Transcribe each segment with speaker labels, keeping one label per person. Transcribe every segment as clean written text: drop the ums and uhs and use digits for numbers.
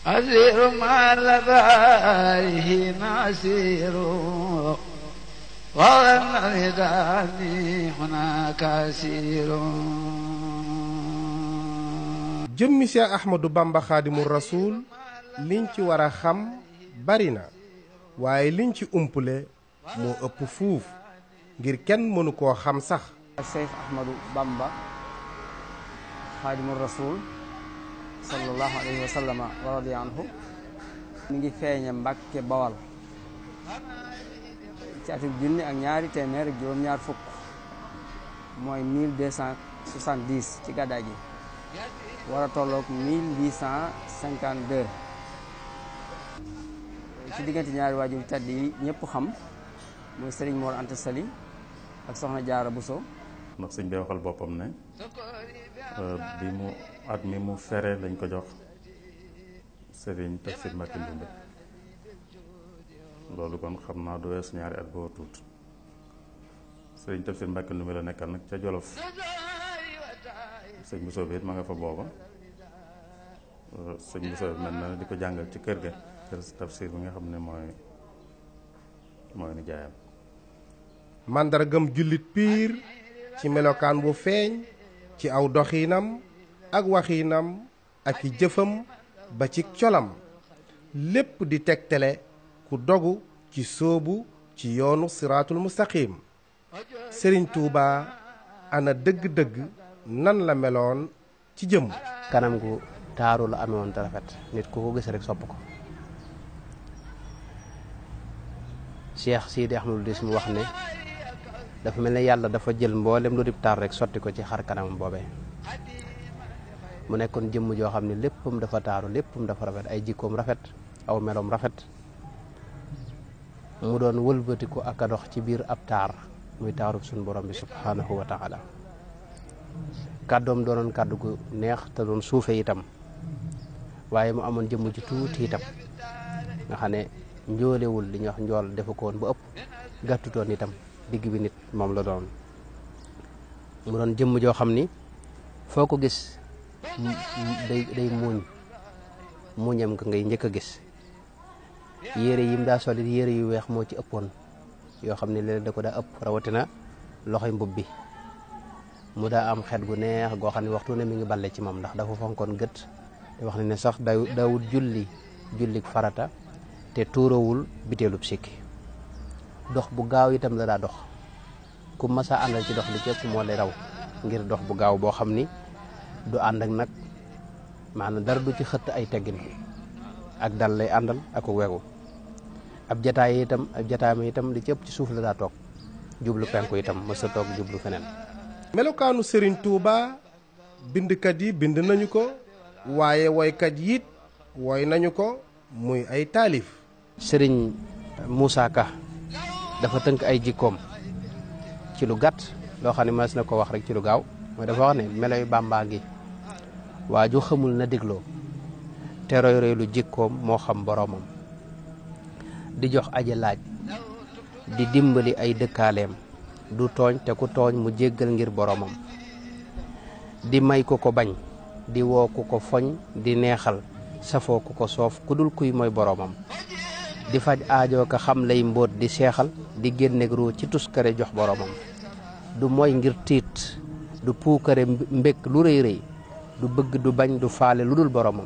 Speaker 1: أسير مع لبائه نسير وظن رداني هناك أسير.
Speaker 2: jëmmi Cheikh Ahmadou Bamba Xaadimu Rasuul liñ ci war a xam bari na waaye liñ ci umpule moo ëpp fuuf ngir kenn mënu koo xam sax.
Speaker 3: Cheikh Ahmadou Bamba Xaadimu Rasuul sallallahu alayhi wa sallam wa radiya anhu mi ngi feeñe Mbàkke Bawal ci atum junni ak ñaari téeméer ak juróom-ñaar fukk mooy 1270 ci gàddaay gi war a tolloog 1852 ci diggante ñaari waajur tedd yi ñëpp xam muy Serigne Mor Anta Sali ak Soxna Jaara Buso.
Speaker 4: ndax sëñ bi waxal boppam ne bi mu at mi mu fere lañ ko jox Serigne Tafsir Mbacké Ndoumbé loolu kon xam naa du weesu ñaari at boo tuut Serigne Tafsir Mbacké Ndoumbé la nekkal nag ca Jolof sëñ Bousso bi it ma nga fa booba sëñ Bousso bi mel na di ko jàngal ci kër ga kër Tafsir bi nga xam ne mooy ni jaayam.
Speaker 2: màndargam jullit piir ci melokaan bu feeñ ci aw doxiinam ak waxiinam ak i jëfam ba ci colam lépp di tegtale ku dogu ci sóobu ci yoonu siraatul mustaqim. Sëriñ Tuuba ana dëgg-dëgg nan la meloon ci jëmm.
Speaker 5: kanam gu taaru la amewoon te rafet nit ku ko gis rek sopp ko. Cheikh Sidi Ahmadou Dis mu wax ne dafa mel ne yàlla dafa jël mboolem lu dib taar rek sotti ko ci xar kanamam boobee mu nekkoon jëmm joo xam ne léppam dafa taaru léppam dafa rafet ay jikkoom rafet aw meloom rafet mu doon wëlbatiku ak a dox ci biir ab taar muy taarub suñu borom bi subhanahu wa taala. kàddoom doonoon kàddu gu neex te doon suufe itam waaye mu amoon jëmm ji tuuti itam nga xam ne njoolewul li ñuy wax njool defu ko woon ba ëpp gàttutoon itam digg bi nit moom la doon. mu doon jëmm joo xam ni foo ko gis day muuñam nga ngay njëkk a gis. yére yim daa solit yére yu weex moo ci ëppoon yoo xam ne léeg da ko daa ëpp rawatina loxoy mbub bi mu daa am xet gu neex goo xam ne waxtu ne mi ngi balle ci moom ndax dafa fonkoon gët te wax ne sax daawut jullik farata te tuurawul biteelub sikki. dox bu gaaw itam la daa dox ku masa àndal ci dox li ci ëpp moo lay raw ngir dox bu gaaw boo xam ni du ànd ak nag maanaam dara du ci xëtt ay teggin ak dal lay àndal ak wegu. ab jataayam itam li ci ëpp ci suuf la daa toog jublu penku itam mësa toog jublu feneen.
Speaker 2: melokaanu Serigne Touba bindkat yi bind nañu ko waaye woykat yi it woy nañu ko muy ay taalif.
Speaker 5: Serigne Moussa Ka dafa tënk ay jikkoom ci lu gàtt loo xam ne mas na ko wax rek ci lu gaaw mooy dafa wax ne melo yu Bàmbaa ngi waa ju xamul na dégloo te roy roy lu jikkoom moo xam boroomam di jox aji laaj di dimbali ay dëkkaaleem du tooñ te ku tooñ mu jéggal ngir boroomam di may ku ko bañ di woo ku ko foñ di neexal safoo ku ko soof ku dul kuy mooy boroomam di faj aajoo ka xam lay mbóot di seexal di génneeg ruu ci tuskare jox boroomam du mooy ngir tiit du puukare mbékk lu rëy rëy du bëgg du bañ du faale lu dul boroomam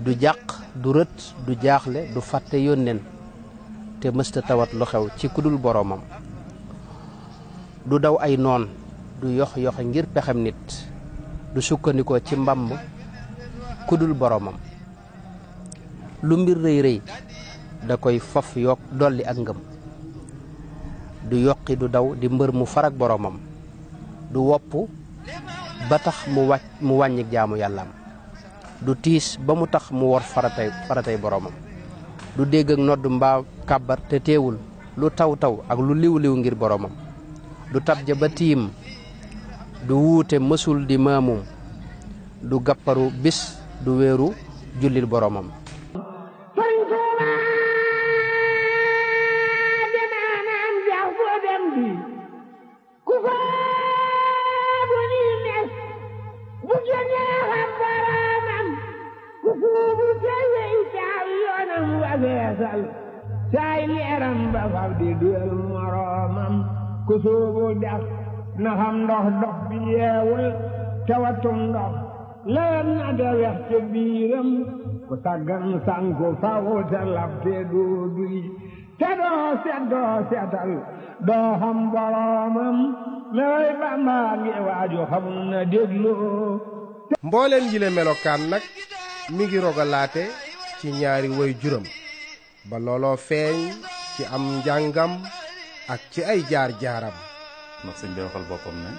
Speaker 5: du jàq du rët du jaaxle du fàtte yónneen te mësta tawat lu xew ci ku dul boroomam du daw ay noon du yox yoxe ngir pexem nit du sukkandikoo ci mbamb ku dul boroomam lu mbir rëy rëy da koy faf yokk dolli ak ngëm du yokki du daw di mbër mu farak boroomam du wopp ba tax mu wàññik jaamu yàllaam du tiis ba mu tax mu wor faratay boroomam du dégg ak nodd mbaa kàbbar te teewul lu taw taw ak lu liw liw ngir boroomam du tabja ba tiim du wuute mësul di maamum du gàpparu bis du wéeru jullil boroomam
Speaker 6: Woo! feesal saay leeram ba fab di duyal moroomam ku soobu dex na xam ndox dox bi yeewul tawatum ndox leen na de wex ca biiram ku taggan sanku faw te lab te doo duy te doo setal doo xam boroomam lay Bamba ngi waaju xamul na dégloo.
Speaker 2: mbooleem yile melokaan nag mi ngi rogalaate ci ñaari way juram ba looloo feeñ ci am njàngam ak ci ay jaar-jaaram.
Speaker 4: ndax sëñ bi waxal boppam ne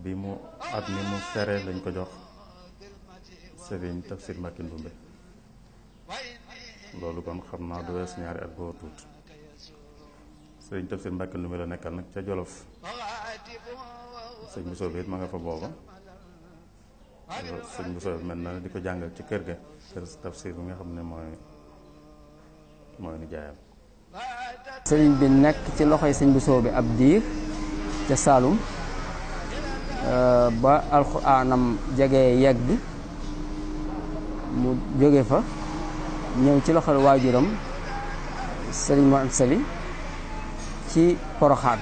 Speaker 4: bi mu at mi mu fere lañ ko jox sëriñ Tafsir Mbacké Ndoumbé loolu kon xam naa du wees ñaari at boo tuut sëriñ Tafsir Mbacké Ndoumbé la nekkal nag ca Jolof sëñ Bousso bi it ma nga fa booba sëñ Bousso bi mel na di ko jàngal ci kër ga kër Tafsir bi nga xam ne mooy ni jaayam.
Speaker 3: sëriñ bi nekk ci loxoy sëñ Bousso bi ab diir ca Saalum ba alxuraanam jege yegg mu jóge fa ñëw ci loxol waajuram sëriñ Mor Anta Sali ci Poroxaan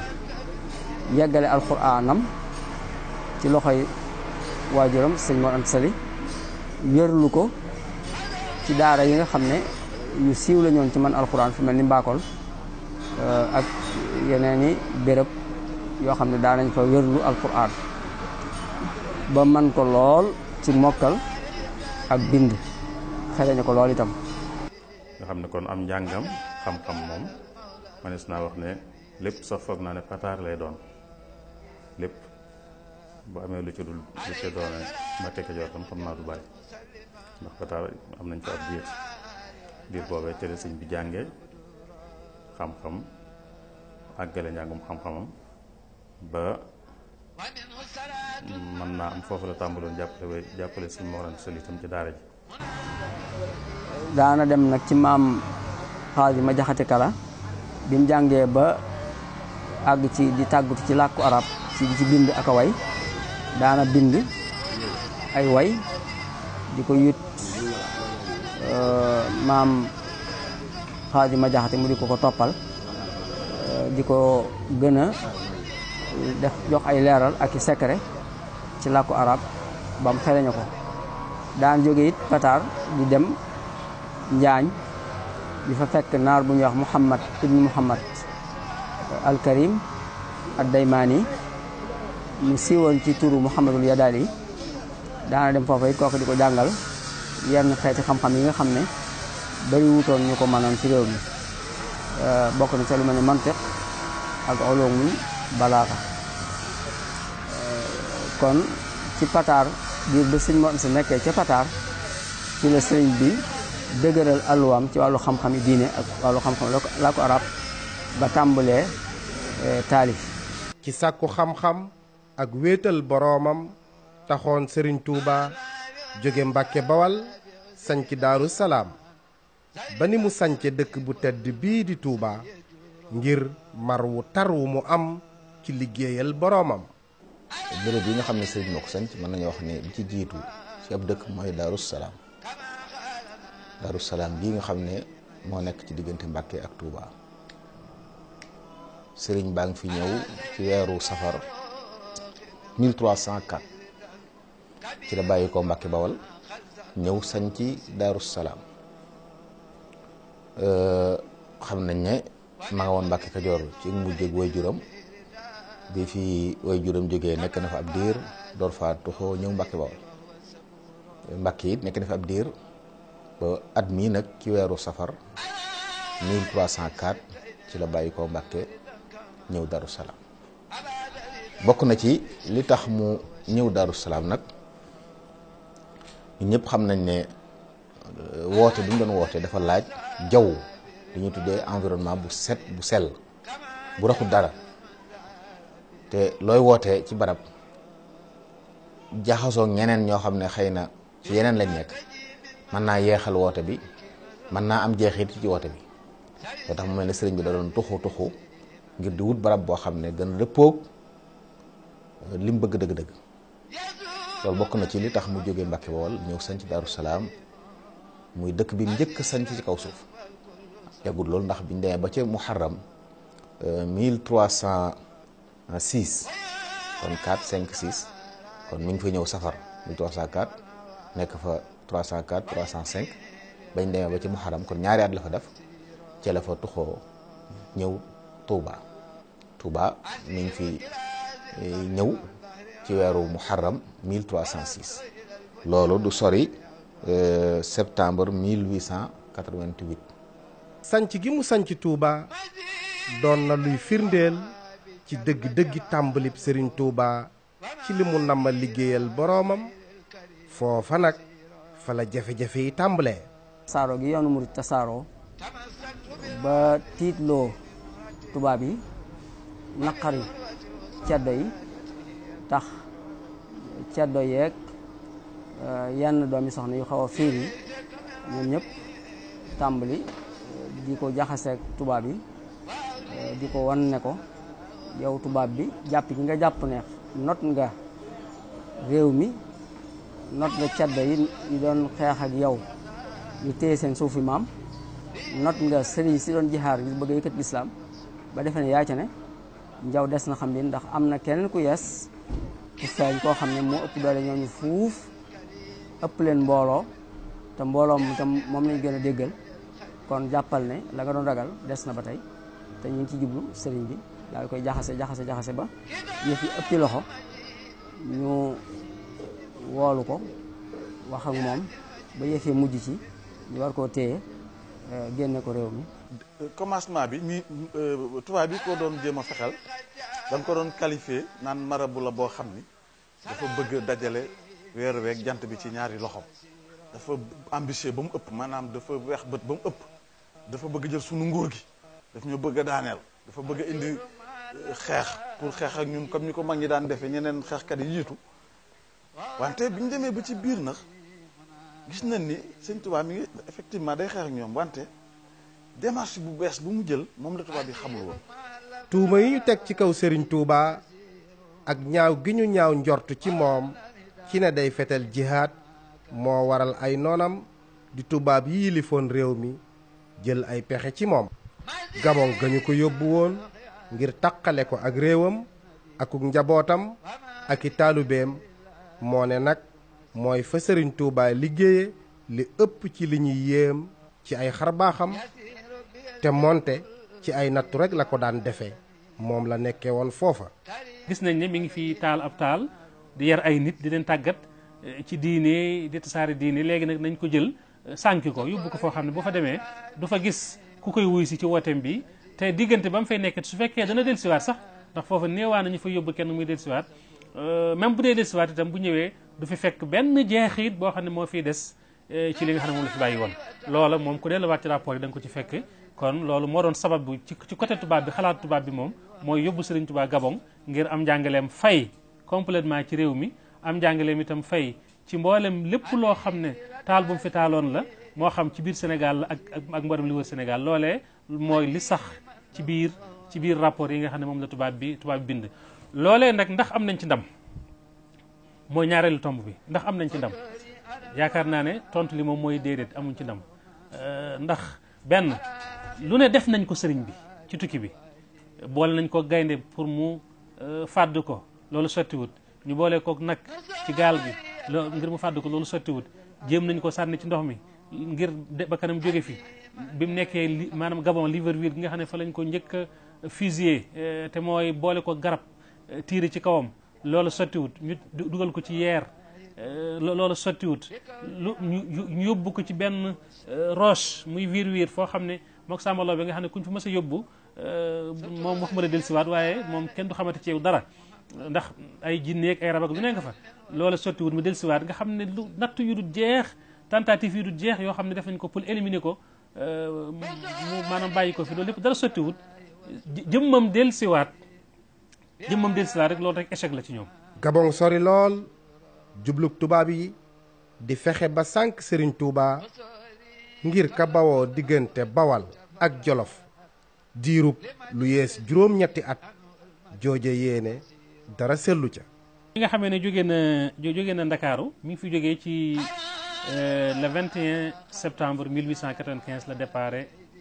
Speaker 3: yeggale alxuraanam ci loxoy waajuram sëriñ Mor Anta Sali wérlu ko ci daara yi nga xam ne yu siiw la ñoon ci man alxuraan fu mel ni Mbakol ak yeneeni béréb yoo xam ne daanañ fa wérlu alxuraan ba man ko lool ci mokkal ak bind xeleñu ko lool itam.
Speaker 4: nga xam ne kon am njàngam xam-xam moom manees naa wax ne lépp sax foog naa ne pataar lay doon lépp bu amee lu ci dul lu ci doone Mbàkke Kajoor tam xam naa du bàyyi ndax pataar am nañ fa ab diir boobee tele sëñ bi jàngee xam-xam àggale njàngum xam-xamam ba mën naa am foofu la tàmbaloon jàppale sëñ Mor Anta Sali itam ci daara ji.
Speaker 3: daana dem nag ci maam xaaji ma jaxate kala bi mu jàngee ba àgg ci di tàggatu ci làkku arab ci bind ak a way daana bind ay way di ko yut maam xaaji ma jaxate mu di ko toppal di ko gën a def jox ay leeral ak i secret ci làkku arab ba mu xeleñu ko daan jóge it Pataar di dem Njaañ di fa fekk naar bu ñuy wax Muhammad ibnu Muhammad al Karim ad Daymaani mu siiwoon ci turu Muhammadul Yadaali daana dem foofa it kooku di ko jàngal yenn xeeti xam-xam yi nga xam ne bari wutoon ñu ko mënoon ci réew mi bokk na ca lu mel ne mantiq ak ulumul balaaxa kon ci Pataar biir ba sëñ Mor Anta Sali nekkee ca Pataar ci la sëriñ bi dëgëral alluwaam ci wàllu xam-xam yi diine ak wàllu xam-xam laa ko arab ba tàmbalee taalif.
Speaker 2: ci sàkku xam-xam ak wéetal boroomam taxoon sëriñ Touba jóge Mbàkke Bawal sanc Daaru Salaam ba ni mu sance dëkk bu tedd bii di Touba ngir mar wu tar wu mu am ci liggéeyal boroomam.
Speaker 7: béréb yi nga xam ne sëriñ moo ko sanc mën nañu wax ne bi ci jiitu ci ab dëkk mooy Daaru Salaam. Daaru Salaam bii nga xam ne moo nekk ci diggante Mbàkke ak Touba sëriñ baa ngi fi ñëw ci weeru safar 1304 ci la bàyyi ko Mbàkke Bawal ñëw sañ ci Daaru Salaam xam nañ ne ma nga woon Mbàkke Kajoor ci mujjeg way juram bi fi way juram jógee nekk na fa ab diir door fa tuxoo ñëw Mbàkke Bawal Mbàkke it nekk na fa ab diir ba at mii nag ci weeru safar 1304 ci la bàyyi ko Mbàkke ñëw Daaru Salaam bokk na ci li tax mu ñëw Daaru Salaam nag ñun ñëpp xam nañ ne woote bi mu doon woote dafa laaj jaww li ñuy tuddee environnement bu set bu sell bu raxul dara te looy wootee ci barab jaxasoo ñeneen ñoo xam ne xëy na ci yeneen lañ nekk mën naa yeexal woote bi mën naa am jeexit ci woote bi loo tax mu mel ne sëriñ bi da doon tuxu ngir di wut barab boo xam ne gën rëppoog li mu bëgg dëgg-dëgg loolu bokk na ci li tax mu jógee Mbàkke Bawol ñëw sanc Daaru Salaam muy dëkk bi njëkk sanc ci kaw suuf yàggul loolu ndax biñ demee ba ca muharram 1306 kon 4 5 6 kon mi ngi fa ñëw safar 1304 nekk fa 304 305 bañ demee ba ci muharram kon ñaari at la fa def ci la fa tuxoo ñëw Touba mi ngi fi ñëw ci weeru muharram 1306 loolu du sori septembre 1888.
Speaker 2: sanc gi mu sanc Touba doon na luy firndeel ci dëgg-dëggi tàmbalib Serigne Touba ci li mu namm liggéeyal boroomam foofa nag fa la jafe-jafe yi tàmbalee.
Speaker 3: tasaaroo gi yoonu murid tasaaroo ba tiitloo tubaab yi naqari ceddo yi tax ceddo yeeg yenn doomi soxna yu xaw a fiir yi ñoom ñëpp tàmbali di ko jaxaseeg tubaab yi di ko wan ne ko yow tubaab bi jàpp gi nga jàpp ne not nga réew mi not nga ceddo yi doon xeex ak yow ñu téye seen suufi maam not nga sëriñ si doon jixaar yi bëgg a yëkkat lislaam ba defe ne yaa ca ne njaw des na xam bi ndax am na keneen ku yees ku feeñ koo xam ne moo ëpp doole ñooñu fuuf ëpp leen mbooloo te mbooloo moom lañu gën a déggal kon jàppal ne la nga doon ragal des na ba tey te ñu ngi ci jublu sëriñ bi daal koy jaxase ba yëf yi ëppi loxo ñu woolu ko wax ak moom ba yëf yi mujj ci ñu war koo téye génne ko réew mi.
Speaker 8: commencement bi tubaab bi ko doon jéem a fexel dañ ko doon qualifié naan marabu la boo xam ni dafa bëgg dajale weer weeg jant bi ci ñaari loxo dafa ambitieux ba mu ëpp maanaam dafa weex bët ba mu ëpp dafa bëgg jël sunu nguur gi daf ñu bëgg a daaneel dafa bëgg a indi xeex pour xeex ak ñun comme ni ko mag ñi daan defee ñeneen xeexkat yi jiitu wante bi ñu demee ba ci biir nag gis nañ ni sëñ tubaab mi ngi effectivement day xeex ak ñoom wante démarche bu bees bu mu jël moom la tubaab bi xamul woon.
Speaker 2: tuuma yi ñu teg ci kaw Serigne Touba ak ñaaw gi ñu ñaaw njort ci moom ci ne day fetal jihaad moo waral ay noonam di tubaab yi yilifoon réew mi jël ay pexe ci moom. Gabon ga ñu ko yóbbu woon ngir taqale ko ak réewam akuk njabootam ak i taalubeem moo ne nag mooy fa Serigne Touba liggéeye li ëpp ci li ñuy yéem ci ay xarbaaxam te moonte ci ay nattu rek la ko daan defee moom la nekkee woon foofa.
Speaker 9: gis nañ ne mi ngi fi taal ab taal di yar ay nit di leen tàggat ci diine di tasaare diine léegi nag nañ ko jël sànki ko yóbbu ko foo xam ne bu fa demee du fa gis ku koy wuy si ci wooteem bi te diggante ba mu fay nekk su fekkee dana dellusiwaat sax ndax foofa néewaa nañu fa yóbbu kenn muy dellusiwaat même bu dee dellusiwaat itam bu ñëwee du fi fekk benn jeexit boo xam ne moo fiy des ci li nga xam ne moom la fi bàyyi woon. loola moom ku delluwaat ci rapport yi da nga ko ci fekk kon loolu moo doon sabab bu ci côté tubaab bi xalaat tubaab bi moom mooy yóbbu Serigne Touba Gabon ngir am njàngaleem fay complètement ci réew mi am njàngaleem itam fay ci mboolem lépp loo xam ne taal bu mu fi taaloon la moo xam ci biir Sénégal la ak mboolem li wër Sénégal loolee mooy li sax ci biir rapport yi nga xam ne moom la tubaab bi bind. loolee nag ndax am nañ ci ndam mooy ñaareelu tomb bi ndax am nañ ci ndam yaakaar naa ne tontu li moom mooy déedéet amuñ ci ndam ndax benn lu ne def nañ ko sëriñ bi ci tukki bi boole nañ ko gaynde pour mu fàdd ko loolu sottiwut ñu boole kook nag ci gaal gi ngir mu fàdd ko loolu sottiwut jéem nañ ko sànni ci ndox mi ngir ba kanam jóge fi bi mu nekkee maanaam Gabon Libreville gi nga xam ne fa lañ ko njëkk a fusillé te mooy boole ko garab tiire ci kawam loolu sottiwut ñu dugal ko ci yeer loolu sottiwut ñu yóbbu ko ci benn roche muy wiir foo xam ne mook sàmbaloo bi nga xam ne kuñ fi mës a yóbbu moom wax ma la dellusiwaat waaye moom kenn du xamante ci yow dara ndax ay jinneeg ay rab ak lu ne nga fa loola sottiwut mu dellusiwaat nga xam ne lu natt yu du jeex tentative yu du jeex yoo xam ne def nañ ko pour éliminer ko mu maanaam bàyyi ko fi loolu lépp dara sottiwut jëmmam dellusiwaat rek loolu rek échec la ci ñoom.
Speaker 2: Gabon sori lool jublug tubaab yi di fexe ba sànq Serigne Touba ngir ka bawoo diggante Bawal ak Jolof diirub lu yees juróom-ñetti at jooje yéene dara sellu ca.
Speaker 9: li nga xamee ne jóge na Ndakaaru mi ngi fi jógee ci le 21 septembre 1895 la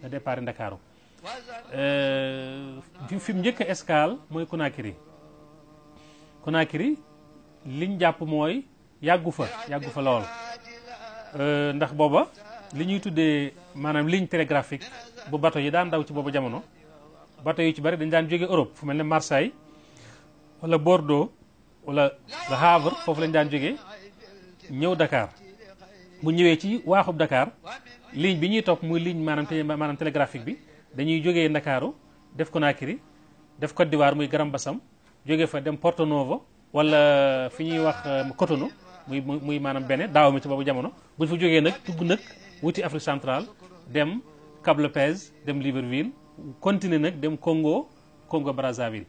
Speaker 9: départ Ndakaaru fi mu njëkk a escale mooy Conakry liñ jàpp mooy yàggu fa lool ndax booba li ñuy tuddee maanaam ligne télégraphique bu bateau yi daan daw ci boobu jamono bateau yu ci bari dañ daan jóge Europe fu mel ne Marseille wala Bordeaux wala Le Havre foofu lañ daan jóge ñëw Dakar bu ñëwee ci waaxub Dakar ligne bi ñuy topp muy ligne maanaam télégraphique bi dañuy jógee Ndakaaru def Conakry def Côte d'Ivoire muy Grand-Bassam jóge fa dem Porto Novo wala fi ñuy wax Cotonou muy maanaam Bénin daaw mi ci boobu jamono bu ñu fa jógee nag dugg nag wuti Afrique centrale dem Cap-Lopez dem Libreville continuer nag dem Congo Brazzaville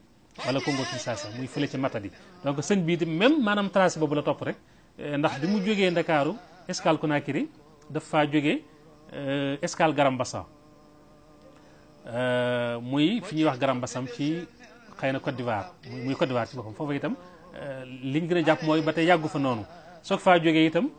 Speaker 9: wala Congo Kinshasa muy fële ci Matadi donc sëñ bii itam même maanaam tracé boobu la topp rek ndax bi mu jógee Ndakaaru escale Conakry daf faa jógee escale Grand-Bassam muy fi ñuy wax Grand-Bassam ci xëy na Côte d'Ivoire muy Côte d'Ivoire ci boppam foofu itam liñ gën a jàpp mooy ba tey yàggu fa noonu soog faa jógee itam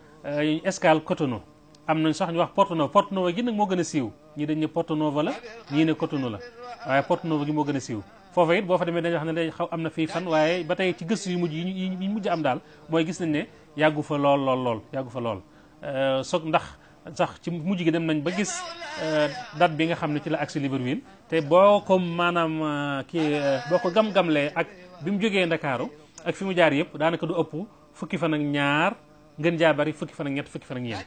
Speaker 9: escale Cotonou am nañ sax ñu wax Porto Novo gi nag moo gën a siiw ñii dañ ne Porto Novo la ñii ne Cotonou la waaye Porto Novo gi moo gën a siiw foofa it boo fa demee dañuy wax ne day xaw am na fii fan waaye ba tey ci gëstu yu mujj yi mujj am daal mooy gis nañ ne yàggu fa lool yàggu fa lool soog ndax sax ci mujj gi dem nañ ba gis date bi nga xam ne ci la agsi Libreville te boo ko maanaam boo ko gam-gamlee ak bi mu jógee Ndakaaru ak fi mu jaar yëpp daanaka du ëpp fukki fan ak ñaar ngën jaa bari fukki fan ak ñett fukki fan ak ñeent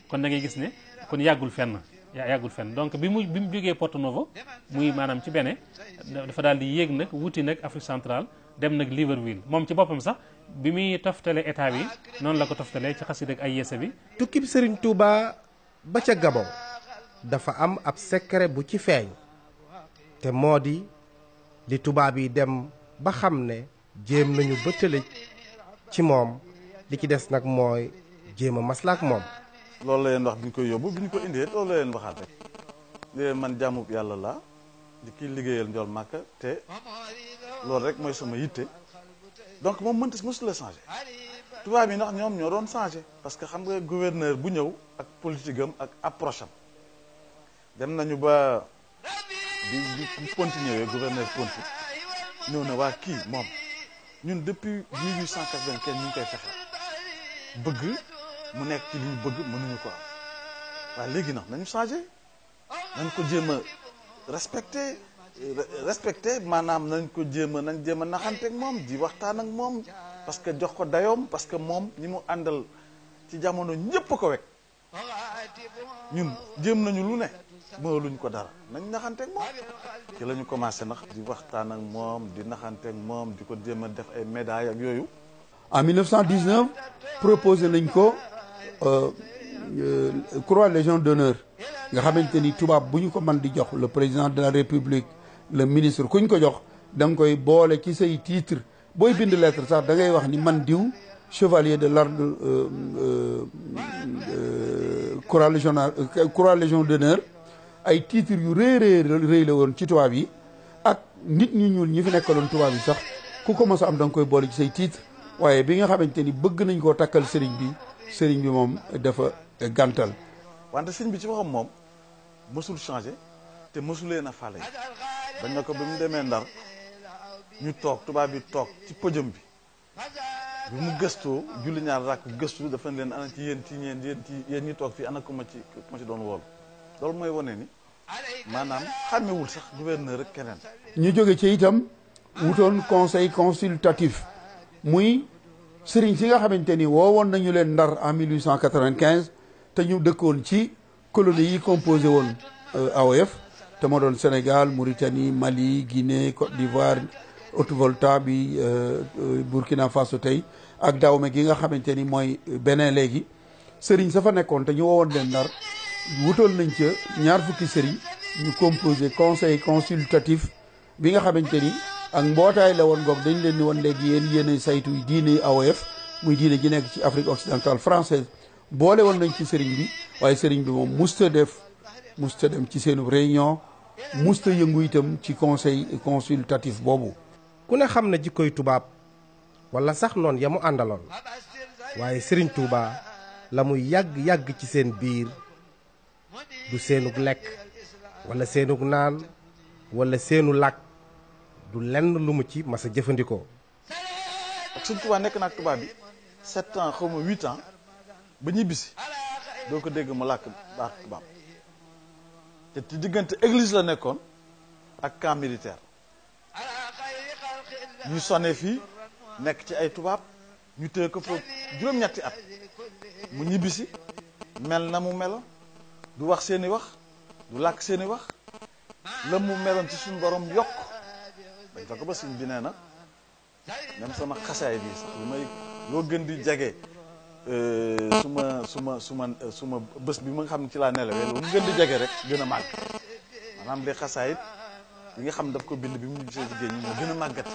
Speaker 9: kon da ngay gis ne kon yàggul fenn donc bi mu jógee Porto Novo muy maanaam ci Bénin dafa daal di yéeg nag wuti nag Afrique centrale dem nag Libreville moom ci boppam sax bi muy toftale état bi noonu la ko toftalee ci xasida ak ay yese bi.
Speaker 2: tukkib Serigne Touba ba ca Gabon dafa am ab secret bu ci feeñ te moo di li tubaab yi dem ba xam ne jéem nañu ba tëlëj ci moom li ci des nag mooy jéem a maslaak moom.
Speaker 8: loolu la leen wax bi ñu koy yóbbu bi ñu ko indee loolu la leen waxaat rek léegi man jàmmub yàlla la di kiy liggéeyal njool màkka te loolu rek mooy sama yitte donc moom mësul la changé tubaab yi ndax ñoom ñoo doon changé parce que xam nga gouverneur bu ñëw ak politique am ak approche am dem nañu ba bi Ponti ñëwee gouverneur Ponti ñëw na waa kii moom ñun depuis 1895 ñu ngi koy fexe bëgg mu nekk ci li ñu bëgg mënuñu ko am waaye léegi nag nañu changé nañ ko jéem a respecté maanaam nañ jéem a naxanteeg moom di waxtaan ak moom parce que jox ko dayoom parce que moom ñi mu àndal ci jamono ñëpp ko wekk ñun jéem nañu lu ne mënaluñ ko dara nañ naxanteeg moom ci la ñu commencé nax di waxtaan ak moom di naxanteeg moom di ko jéem a def ay médailles ak yooyu.
Speaker 10: En 1919 proposé nañ ko croix légion d'honneur nga xamante ni tubaab bu ñu ko mën di jox le président de la république le ministre kuñ ko jox da nga koy boole ci say titre booy bind lettre sax da ngay wax ni man diw chevalier de l'ordre croix légion d'honneur ay titres yu rëy la woon ci tubaab yi ak nit ñu ñuul ñi fi nekkaloon tubaab yi sax ku ko mos a am da nga koy boole ci say titre waaye bi nga xamante ni bëgg nañ koo takkal sëriñ bi moom dafa gàntal.
Speaker 8: wante sëriñ bi ci waxam moom mësul changé te mësuleen a fàlle dañ na ko ba mu demee Ndar ñu toog tubaab bi toog ci podium bi mu gëstoo julli ñaar rakk gëstu dafa leen ana ci yéen ñi toog fii ana ku ma ci doon wool loolu mooy wane ni maanaam xàmmewul sax gouverneur ak keneen.
Speaker 10: ñu jóge ci itam wutoon conseil consultatif muy sëriñ si nga xamante ni woowoon nañu leen Ndar en 1895 te ñu dëkkoon ci colonie yi composé woon AOF te moo doon Sénégal Mauritanie Mali Guinée Côte d'Ivoire Haute-Volta bi Burkina Faso tey ak Dahomey gi nga xamante ni mooy Bénin léegi sëriñ sa fa nekkoon te ñu woowoon leen Ndar wutoon nañ ca ñaar fukki sëriñ ñu composé conseil consultatif bi nga xamante ni ak mbootaay la woon goog dañ leen ni woon léegi yéen saytu diine AOF muy diine ji nekk ci Afrique occidentale française boole woon nañ ci sëriñ bi waaye sëriñ bi moom musta dem ci seenu réunion musta yëngu itam ci conseil consultatif boobu.
Speaker 2: ku ne xam na jikkoy tubaab wala sax noonu ya mu àndaloon waaye Serigne Touba la muy yàgg-yàgg ci seen biir du seenug lekk wala seenug naan wala seenu làkk du lenn lu mu ci mas a jëfandikoo.
Speaker 8: ak Sëñ Tuubaa nekk naag tubaab bi 7 ans xaw ma 8 ans ba ñibbisi doo ko dégg mu làkk baax tubaab te ci diggante église la nekkoon ak camp militaire ñu sonne fii nekk ci ay tubaab ñu téye ko fa juróom-ñetti at mu ñibbisi mel na mu meloon du wax seeni wax du làkk seeni wax la mu meloon ci suñu borom yokk dañ fa ko ba suñ bi nee na même sama xasaay bi sax lu may loo gën di jege suma bés bi ma nga xam ne ci laa nelawee lu mu gën di jege rek gën a màgg maanaam li xasaayit yi nga xam daf ko bind bi mu gisee ci géej ñi moo gën a màggat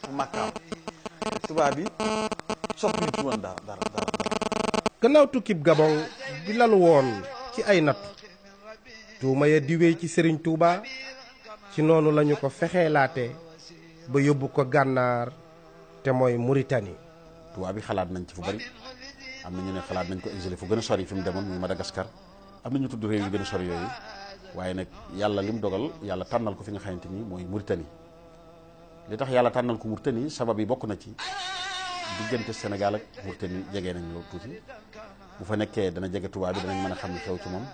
Speaker 8: fu màkkaaw tubaab bi soppi ci woon dara
Speaker 2: gannaaw tukkib Gabon bi lalu woon ci ay nattu tuuma ya di wéy ci Sëriñ Tuuba ci noonu lañu ko fexeelaate ba yóbbu ko gànnaar te mooy Mauritanie.
Speaker 11: tubaab bi xalaat nañ ci fu bari am na ñu ne xalaat nañ ko exilé fu gën a sori fi mu demoon muy Madagascar am na ñu tudd réew yu gën a sori yooyu waaye nag yàlla li mu dogal yàlla tànnal ko fi nga xamante ni mooy Mauritanie. li tax yàlla tànnal ko Mauritanie sabab yi bokk na ci diggante Sénégal ak Mauritanie jege nañ loolu tuuti bu fa nekkee dana jege tubaab bi danañ mën a xam ne xew ci moom.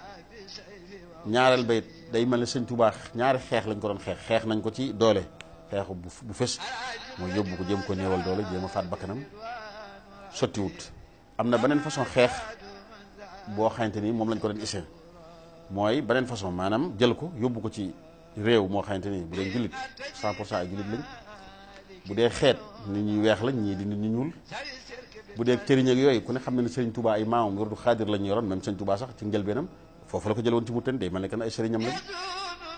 Speaker 11: ñaareel bayit day mel ne Sëñ Tuubaa ñaari xeex lañ ko doon xeex nañ ko ci doole xeexu bu fës mooy yóbbu ko jéem ko néewal doole jéem a faat bakkanam sottiwut. am na beneen façon xeex boo xamante ni moom lañ ko doon issee mooy beneen façon maanaam jël ko yóbbu ko ci réew moo xamante ni bu dee jullit 100% ay jullit lañ bu dee xeet nit ñi weex lañ ñii di nit ñi ñuul bu dee cëriñ ak yooyu ku ne xam ne ne Sëriñ Tuubaa ay maamam wirdu xaadir lañu yoroon même Sëriñ Tuubaa sax ci njëlbeenam foofu la ko jël woon ci Mauritanie day mel ne que ay sëriñam lañ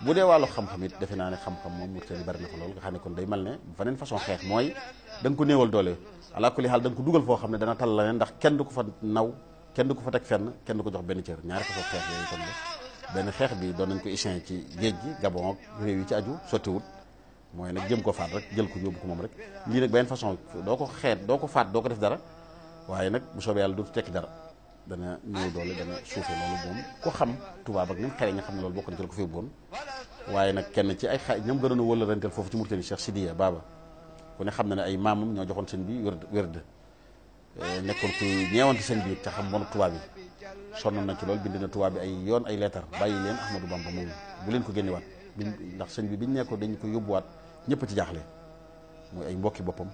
Speaker 11: bu dee wàllu xam-xam it defe naa ne xam-xam moom Mauritanie bari na fa lool nga xam ne kon day mel ne beneen façon xeex mooy da nga ko néewal doole ala kulli xaal da nga ko dugal foo xam ne dana tal la ne ndax kenn du ko fa naw kenn du ko fa teg fenn kenn du ko jox benn cër ñaari façon xeex yooyu kon la benn xeex bi doon nañ ko échange ci géej gi Gabon ak réew yi ci aju sottiwut mooy nag jëm ko faat rek jël ko yóbbu ko moom rek lii nag beneen façon doo ko xeet doo ko faat doo ko def dara waaye nag bu soobee yàlla dootu tekki dara dana néew doole dana suufe loolu moom ku xam tubaab ak ni mu xere nga xam ne loolu bokk na ci la ko fi yóbboon waaye nag kenn ci ay xay ñoom gënoon a wëla renteel foofu ci Mauritanie Cheikh Sidiya Baba ku ne xam na ne ay maamam ñoo joxoon sëñ bi wérd nekkoon ku ñeewante sëñ bi te xam mbonu tubaab yi sonnoon na ci loolu bind na tubaab bi ay yoon ay leetar bàyyi leen Ahmadou Bamba moom bu leen ko génnewaat ndax sëñ bi biñ nekko dañ ko yóbbuwaat ñëpp ci jaaxle muy ay mbokki boppam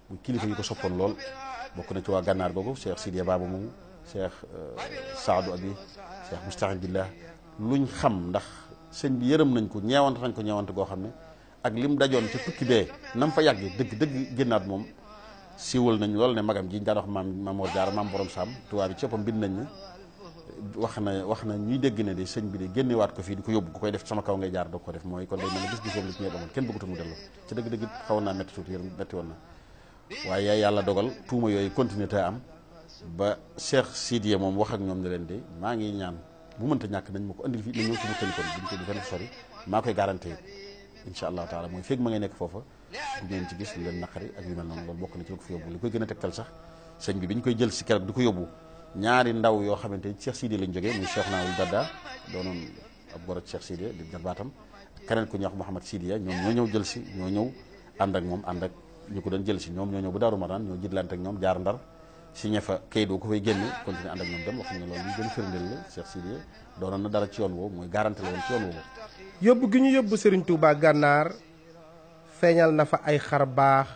Speaker 11: muy kilifa yu ko soppoon lool bokk na ci waa gànnaar googu Cheikh Sidiya Baba moomu Cheikh Saadu Abi Cheikh Moustahine Billah luñ xam ndax sëñ bi yërëm nañ ko ñeewante goo xam ne ak lim dajoon ca tukki bee nam fa yàgg dëgg génnaat moom siiwal nañ lool ne magam ji ñu daan wax maam Mor Jaara maam borom Saam tubaab bi ci boppam bind nañ ne wax na ñuy dégg ne de sëñ bi de génnewaat ko fii di ko yóbbu ku koy def sama kaw ngay jaar doog ko def mooy kon day mel ne gis-gis boobu la ci ñëpp amoon kenn bëggutu mu delloo ci dëgg-dëgg xawoon naa métti tuuti yërëm métti woon na waaye yàlla dogal tuuma yooyu continué te am ba Cheikh Sidiya moom wax ak ñoom ne leen de maa ngi ñaan bu mënta ñàkk nañ ma ko andil fii nañ ñëw ci Mauritanie kon buñ ko di fenn sori maa koy garanté incha allahu taala mooy feeg ma ngay nekk foofa du ngeen ci gis lu leen naqari ak yu mel noonu loolu bokk na ci lu ko fi yóbbu li koy gën a tegtal sax sëñ bi ñu koy jël si keroog di ko yóbbu ñaari ndaw yoo xamante ni Cheikh Sidiya lañ jógee muy Cheikh Naawul Dadda doonoon ab goro Cheikh Sidiya di jarbaatam keneen ku ñuy wax Mouhamad Sidiya ñoom ñoo ñëw jël si ñoo ñëw ànd ak moom ànd ak ñu ko doon jël si ñoom ñoo ñëw bu Daaru Marnaan ñoo jiitlante ak ñoom jaar Ndar signé fa kayit ko fay génne continuer ànd ak ñoom dem wax ne loolu li gën a firndeel la Cheikh Sidiya doonoon na dara ci yoon woowu mooy garanti la woon ci yoon woowu.
Speaker 2: yóbbu gi ñu yóbbu Serigne Touba gànnaar feeñal na fa ay xar baax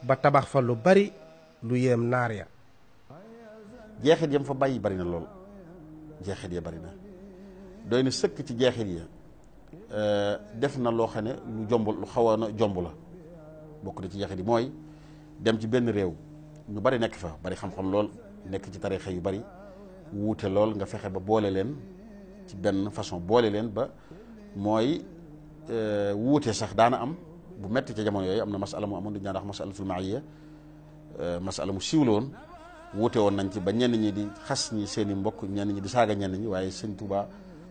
Speaker 2: ba tabax fa lu bari lu yéem naar ya.
Speaker 11: jeexit yam fa bàyyi bari na lool jeexit ya bari na doy na sëkk ci jeexit ya def na loo xam ne lu jomb lu xawoon a jomb la bokk na ci jeexit yi mooy dem ci benn réew ñu bari nekk fa bari xam-xam lool nekk ci tarixa yu bari wuute lool nga fexe ba boole leen ci benn façon boole leen ba mooy wuute sax daana am bu metti ca jamono yooyu am na masala mu amoon du ñaan wax masalatul maaiya masala mu siiw la woon wuute woon nañ ci ba ñenn ñi di xas ñi seen i mbokk ñenn ñi di saaga ñenn ñi waaye sëñ Touba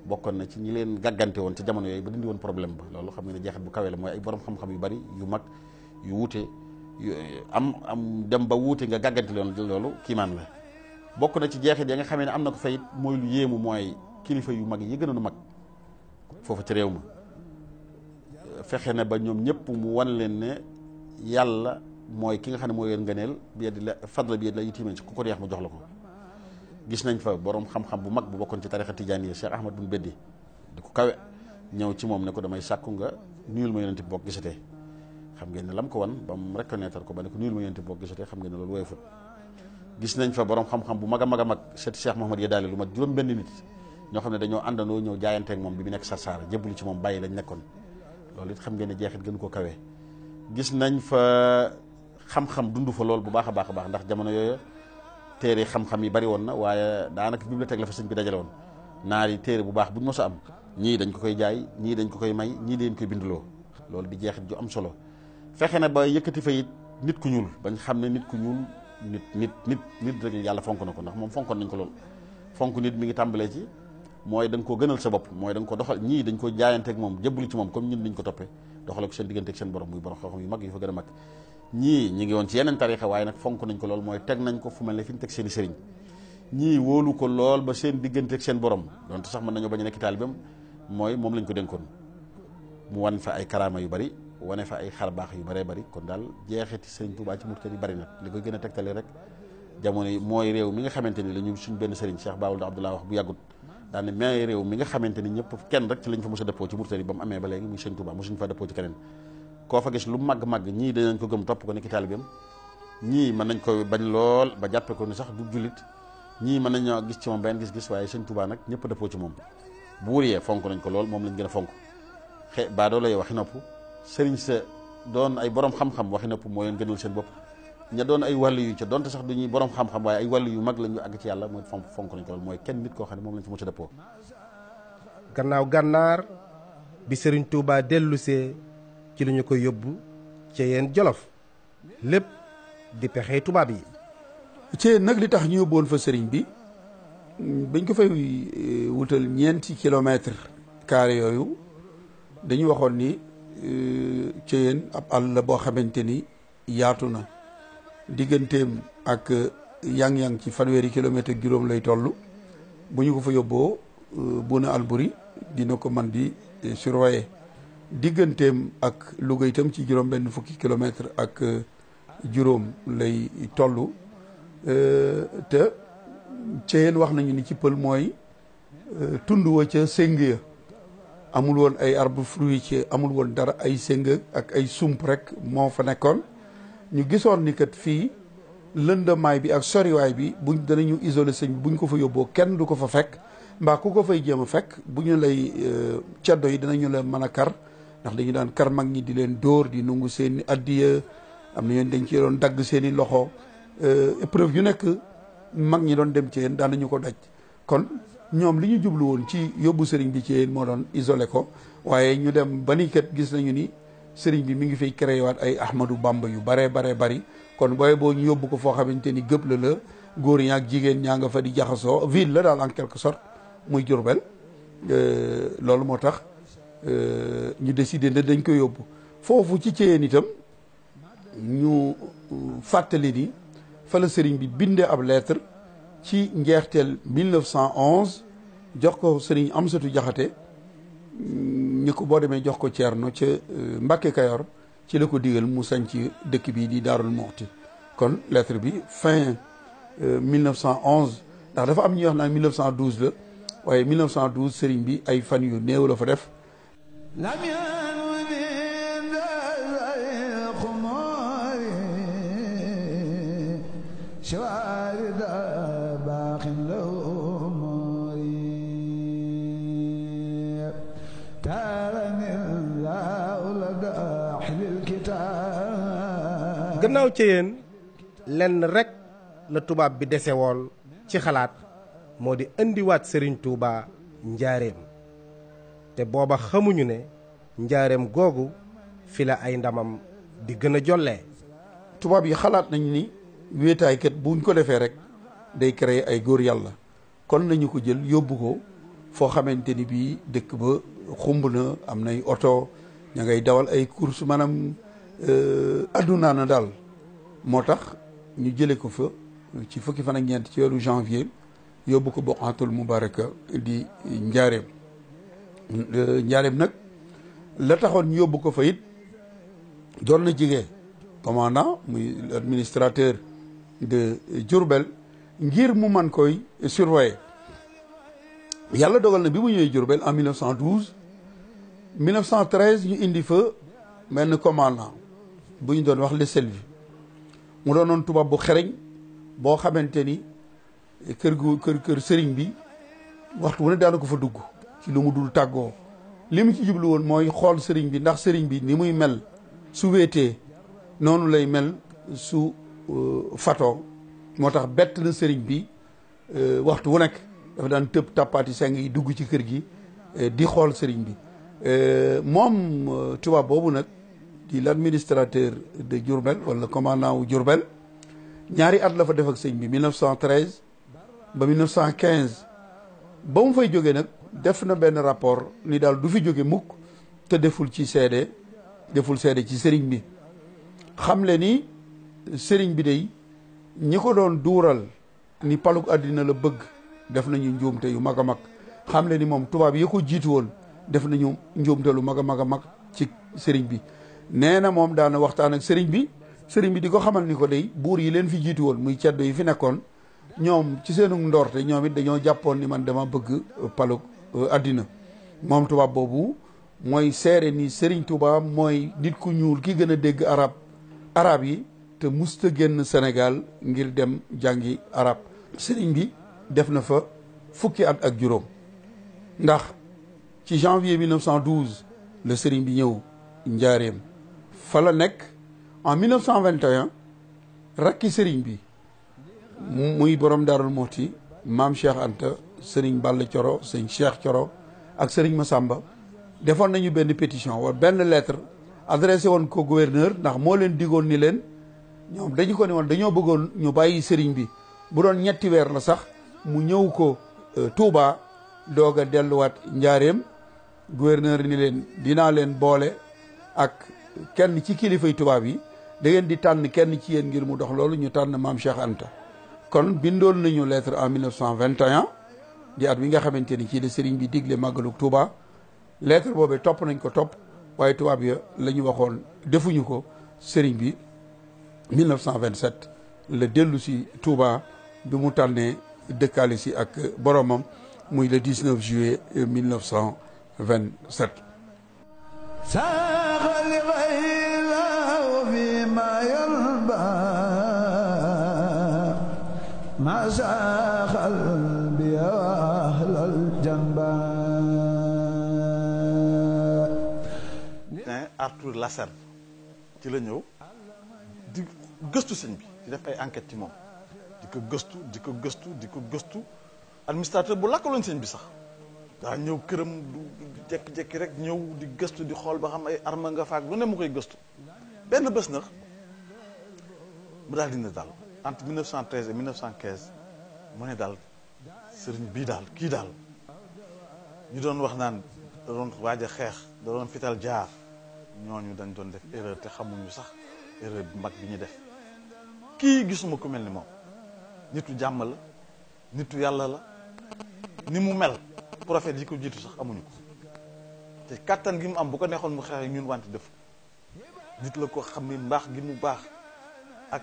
Speaker 11: bokkoon na ci ñi leen gàggante woon ci jamono yooyu ba dindi woon problème ba loolu xam nga ne jeexit bu kawe la mooy ay borom xam-xam yu bari yu mag yu wuute am dem ba wuute nga gàggante loolu kiimaan la bokk na ci jeexit ya nga xamee ne am na ko fayit mooy lu yéemu mooy kilifa yu mag yi gën a nu mag foofu ci réew ma fexe na ba ñoom ñëpp mu wan leen ne yàlla mooy ki nga xam ne mooy yor ngëneel bi di la fadla bi la yitimen ci ku ko neex mu jox la ko. gis nañ fa borom xam-xam bu mag bu bokkoon ci tarixa tijaaniya Cheikh Ahmad bin Beddi di ko kawe ñëw ci moom ne ko damay sàkku nga nuyul ma yonent bi boo gisatee xam ngeen ne lam ko wan ba mu reconnaître ko ba ne ko nuyul ma yonent bi boo gisatee xam ngeen ne loolu woyofut. gis nañ fa borom xam-xam bu mag a mag a mag seet Cheikh Mouhamad Yadaali lu mat juróom benn nit ñoo xam ne dañoo àndandoo ñëw jaayanteeg moom bi mu nekk Sarsara jébbalu ci moom bàyyi lañ nekkoon loolu it xam ngeen ne jeexit gën ko kawe. gis nañ fa xam-xam dund fa lool bu baax a baax a baax ndax jamono yooyu téere xam-xam yi bari woon na waaye daanaka bibliothèque la fa sëñ bi dajale woon naar yi téere bu baax buñ mos a am ñii dañ ko koy jaay ñii dañ ko koy may ñii dañ koy binduloo loolu di jeexit ju am solo. fexe na ba yëkkati fa it nit ku ñuul bañ xam ne nit ku ñuul nit rek yàlla fonk na ko ndax moom fonkoon nañ ko lool. fonk nit mi ngi tàmbalee ci mooy da nga koo gënal sa bopp mooy da nga ko doxal ñii dañ ko jaayanteeg moom jébbalu ci moom comme ñun dañ ko toppee doxale ko seen digganteeg seen borom muy borom xam-xam yu mag yu fa gën a mag. ñii ñi ngi woon ci yeneen tarixa waaye nag fonk nañ ko lool mooy teg nañ ko fu mel ne fi ñu teg seen i sëriñ ñii wóolu ko lool ba seen digganteeg seen borom donte sax mën nañoo bañ a nekk taalibeem mooy moom lañ ko dénkoon mu wan fa ay karaama yu bari wane fa ay xar baax yu bëree bari kon daal jeexiti sëriñ Tuubaa ci Mauritanie bari na li koy gën a tegtale rek jamono yi mooy réew mi nga xamante ni la ñu suñ benn sëriñ Cheikh Baawul Abdullah wax bu yàggut daane mais réew mi nga xamante ni ñëpp kenn rek ci lañ fa mos a dëppoo ci Mauritanie ba mu amee ba léegi muy sëriñ Tuubaa mosuñ fa dëppoo ci keneen koo fa gis lu màgg-màgg ñii danañ ko gëm topp ko nekk taalibeem ñii mën nañ ko bañ lool ba jàppe ko ni sax du jullit ñii mën nañoo gis ci moom benn gis-gis waaye sëñ Tuubaa nag ñëpp dëppoo ci moom buur yee fonk nañ ko lool moom lañ gën a fonk baadoo lay waxi nopp sëriñ sa doon ay borom xam-xam waxi nopp moo leen gënal seen bopp ña doon ay wàllu yu ca donte sax duñuy borom xam-xam waaye ay wàllu yu mag lañu àgg ci yàlla mooy fonk nañ ko lool mooy kenn nit koo xam ne moom lañ ci mos a dëppoo.
Speaker 2: gannaaw gànnaar bi sëriñ Tuubaa dellusee ci lañu ko yóbbu ci yeen Jolof lépp di pexey tubaab yi.
Speaker 10: ci nag li tax ñu yóbboon fa sëriñ bi bañ ko fay wutal ñeenti kilomètre carré yooyu dañu waxoon ni ci yeen ab àll la boo xamante ni yaatu na digganteem ak yang-yang ci fanweeri kilomètre ak juróom lay toll bu ñu ko fa yóbboo Bouna Albouri dina ko man di surveiller digganteem ak Louga itam ci juróom benn fukki kilomètre ak juróom lay toll te Ceyeen wax nañu ni ci pël mooy tund wa ca séng ya amul woon ay arbre fruitier amul woon dara ay séng ak ay sump rek moo fa nekkoon ñu gisoon ni kat fii lëndamaay bi ak soriwaay bi buñ danañu isolé sëñ bi buñ ko fa yóbboo kenn du ko fa fekk mbaa ku ko fay jéem a fekk bu ñu lay ceddo yi danañu la mën a kar ndax dañu daan kar mag ñi di leen dóor di nungu seen i addiya am na yoon dañ ci doon dagg seen i loxo épreuve yu nekk mag ñi doon dem ci yéen daan nañu ko daj kon ñoom li ñu jublu woon ci yóbbu sëriñ bi ci yéen moo doon isolé ko waaye ñu dem ba ni kat gis nañu ni sëriñ bi mi ngi fiy créé waat ay Ahmadou Bamba yu baree bari kon booy boo ñu yóbbu ko foo xamante ni gëpp la góor ñaa ak jigéen ñaa nga fa di jaxasoo ville la daal en quelque sorte muy Jurbel loolu moo tax ñu décidé ne dañ ko yóbbu foofu ci Ceyeen itam ñu fàttali ni fa la sëriñ bi bindee ab lettre ci njeexteel 1911 jox ko sëriñ Amsatu Jaxate ñu ko boo demee jox ko Ceerno ca Mbàkke Kayor ci la ko digal mu sañ ci dëkk bi di Daarul Muxti kon lettre bi fin 1911 ndax dafa am ñuy wax naan 1912 la waaye 1912 sëriñ bi ay fan yu néew la fa def
Speaker 2: gannaaw ci yéen lenn rek la tubaab bi dese woon ci xalaat moo di indiwaat Serigne Touba njaareem te booba xamuñu ne njaareem googu fi la ay ndamam di gën a jollee.
Speaker 10: tubaab yi xalaat nañ ni wéetaay kat buñ ko defee rek day créer ay góor yàlla kon nañu ko jël yóbbu ko foo xamante ni bii dëkk ba xumb na am nay oto ña ngay dawal ay course maanaam addunaa na daal moo tax ñu jële ko fa ci fukki fan ak ñeent ci weeru janvier yóbbu ko Boqatul Mubaraka di Njaareem. Njaareem nag la taxoon ñu yóbbu ko fa it doon na jigee commandant muy administrateur de Diourbel ngir mu man koy surveiller. yàlla dogal na bi mu ñëwee Diourbel en 1912 1913 ñu indi fa benn commandant bu ñu doon wax Le Selvi mu doonoon tubaab bu xereñ boo xamante ni kër sëriñ bi waxtu wu ne daana ko fa dugg ci lu mu dul tàggoo. li mu ci jublu woon mooy xool sëriñ bi ndax sëriñ bi ni muy mel su wéetee noonu lay mel su fatoo. moo tax bett na sëriñ bi waxtu wu nekk dafa daan tëb tàppaati seng yi dugg ci kër gi di xool sëriñ bi. moom tubaab boobu nag di l'administrateur de Diourbel wala commandant wu Diourbel ñaari at la fa def ak sëñ bi 1913 ba 1915 ba mu fay jógee nag def na benn rapport ni daal du fi jóge mukk te deful seede ci sëriñ bi. xam le ni sëriñ bi day ñi ko doon duural ni paluk àddina la bëgg def nañu njuumte yu mag a mag. xam le ni moom tubaab yi ko jiitu woon def nañu njuumte lu mag a mag a mag ci sëriñ bi. nee na moom daana waxtaan ak sëriñ bi di ko xamal ni ko day buur yi leen fi jiitu woon muy ceddo yi fi nekkoon ñoom ci seenu ndoorte ñoom it dañoo jàppoon ni man dama bëgg paluk àddina. moom tubaab boobu mooy seere ni sëriñ Tuubaa mooy nit ku ñuul ki gën a dégg arab yi te musta génn Sénégal ngir dem jàngi arab. sëriñ bi def na fa fukki at ak juróom ndax ci janvier 1912 le sëriñ bi ñëw Njaareem. fa la nekk en 1921 rakki sëriñ bi muy borom Daarul Muxti maam Cheikh Anta sëriñ Balla Coro sëriñ Cheikh Coro ak sëriñ Massamba defoon nañu benn pétition wala benn lettre adressé woon ko gouverneur ndax moo leen digoon ni leen ñoom dañu ko ne woon dañoo bëggoon ñu bàyyi sëriñ bi bu doon ñetti weer la sax mu ñëw ko Touba doog a delluwaat Njaareem. gouverneur ni leen dinaa leen boole ak kenn ci kilifay tubaab yi da ngeen di tànn kenn ci yéen ngir mu dox loolu ñu tànn maam Cheikh Anta. kon bindoon nañu lettre en 1921 di at bi nga xamante ni ci la sëriñ bi digle màggalu Touba. lettre boobee topp nañ ko topp waaye tubaab ya la ñu waxoon defuñu ko. sëriñ bi 1927 la dellu si Touba bi mu tànnee dëkkaale si ak boromam muy le 19 juillet 1927.
Speaker 8: Arthur Lasserre ci la ñëw di gëstu sëñ bi di def ay enquête ci moom di ko gëstu administrateur bu lakkaloon sëñ bi sax daa ñëw këram du jekki-jekki rek ñëw di gëstu di xool ba xam ay arme nga faak lu ne mu koy gëstu. benn bés nag mu daal dina daal entre 1913 et 1915 mu ne daal sëriñ bii daal kii daal ñu doon wax naan da doon waaj a xeex da doon fital jaar ñooñu dañ doon def erreur te xamuñu sax erreur bu mag bi ñu def. kii gisuma ku mel ni moom nitu jàmm la nitu yàlla la ni mu mel prophète yi ko jiitu sax amuñu ko te kattan gi mu am bu ko neexoon mu xeex ñun wante def nit la ko xam ni mbaax gi mu baax ak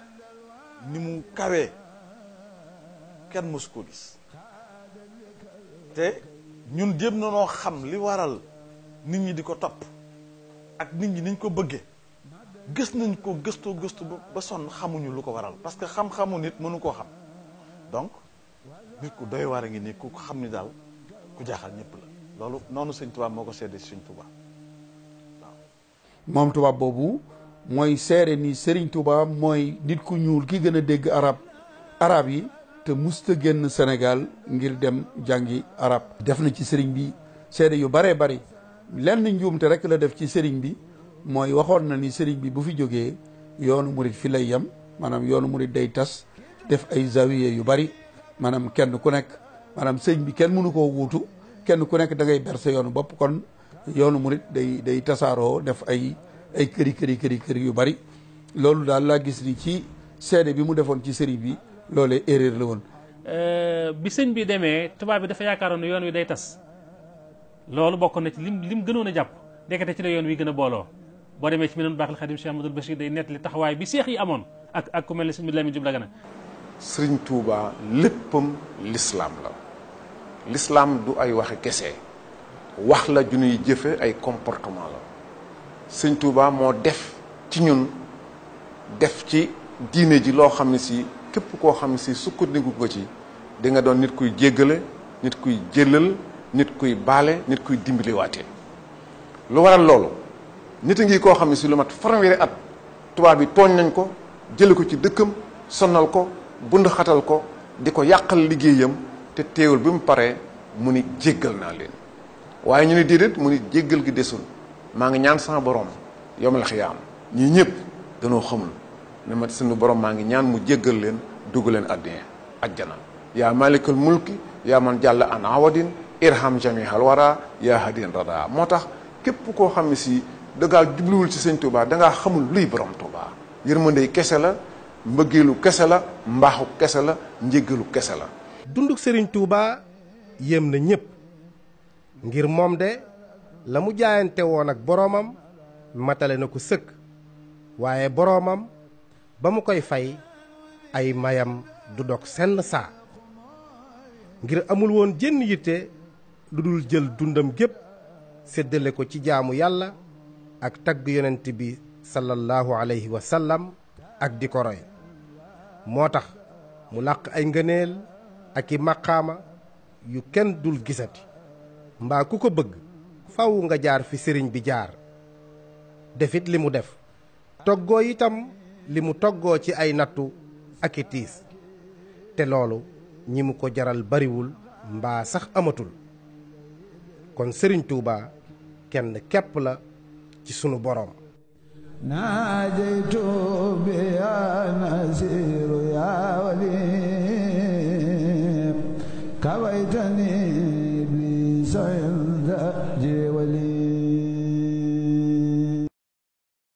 Speaker 8: ni mu kawee kenn mësu ko gis. te ñun jéem na noo xam li waral nit ñi di ko topp ak nit ñi niñ ko bëggee gës nañ ko gëstu ba sonn xamuñu lu ko waral parce que xam-xamu nit mënu koo xam. donc nit ku doy waar a ngi nii ku xam ni daal ku jaaxal ñëpp la loolu noonu sëñ Tuubaa moo ko seede si sëñ Tuubaa waaw.
Speaker 10: moom tubaab boobu mooy seere ni Sëriñ Tuubaa mooy nit ku ñuul ki gën a dégg arab yi te musta génn Sénégal ngir dem jàngi arab. def na ci sëriñ bi seede yu baree bari lenn njuumte rek la def ci sëriñ bi mooy waxoon na ni sëriñ bi bu fi jógee yoonu murit fi lay yem maanaam yoonu murit day tas def ay zawiye yu bari maanaam kenn ku nekk maanaam sëñ bi kenn mënu koo wuutu kenn ku nekk da ngay ber sa yoonu bopp kon yoonu murit day tasaaroo def ay këri yu bari loolu daal laa gis ni ci seede bi mu defoon ci sëriñ bi loolee erreur la woon.
Speaker 9: bi sëñ bi demee tubaab bi dafa yaakaaroon ne yoon wi day tas loolu bokk na ci lim gënoon a jàpp ndekete ci la yoon wi gën a booloo boo demee ci Minanul Baaxil Xadim Cheikh Amadou Bachir day nettali taxawaay bi seex yi amoon ak ku mel ne sëñ bi Lamin Jóob Dagana.
Speaker 12: Sëriñ Tuuba léppam lislaam la lislaam du ay waxe kese wax la ju ñuy jëfe ay comportement la Sëriñ Tuuba moo def ci ñun def ci diine ji loo xam ne si képp koo xam ne si sukkandiku ko ci di nga doon nit kuy jéggale nit kuy jëlal nit kuy baale nit kuy dimbaliwaate lu waral loolu nit a ngi koo xam ne si lu mat fanweeri at tubaab bi tooñ nañ ko jële ko ci dëkkam sonnal ko bund xatal ko di ko yàqal liggéeyam te teewul bi mu paree mu ni jéggal naa leen waaye ñu ni déedéet mu ni jéggal gi desul maa ngi ñaan sama borom yawmal xiyaam ñii ñëpp danoo xamul ne ma sunu borom maa ngi ñaan mu jéggal leen dugg leen àddina ajjana yaa malikal mulki yaa man jàll an awadin irham jamihal wara yaa hadin rada moo tax képp koo xam ne si dangaa jubluwul ci sëñ Touba dangaa xamul luy borom Touba yërmandey kese la mbëggeelu kese la mbaaxu kese la njéggalu kese la.
Speaker 2: dunduk Serigne Touba yéem na ñépp ngir moom de la mu jaayante woon ak boroomam matale na ko sëkk waaye boroomam ba mu koy fay ay mayam du dog senn saa ngir amul woon jenn yitte lu dul jël dundam gépp séddale ko ci jaamu yàlla ak tagg yonent bi sallallahu alayhi wa sallam ak di ko roy moo tax mu làq ay ngëneel ak i maqaama yu kenn dul gisati mbaa ku ko bëgg faw nga jaar fi sëriñ bi jaar defit li mu def toggoo itam li mu toggoo ci ay nattu ak i tiis te loolu ñi mu ko jaral bariwul mbaa sax amatul kon sëriñ Tuuba kenn képp la ci sunu boroom
Speaker 1: naajaytu bi ya nasiru ya wali kawaytani bi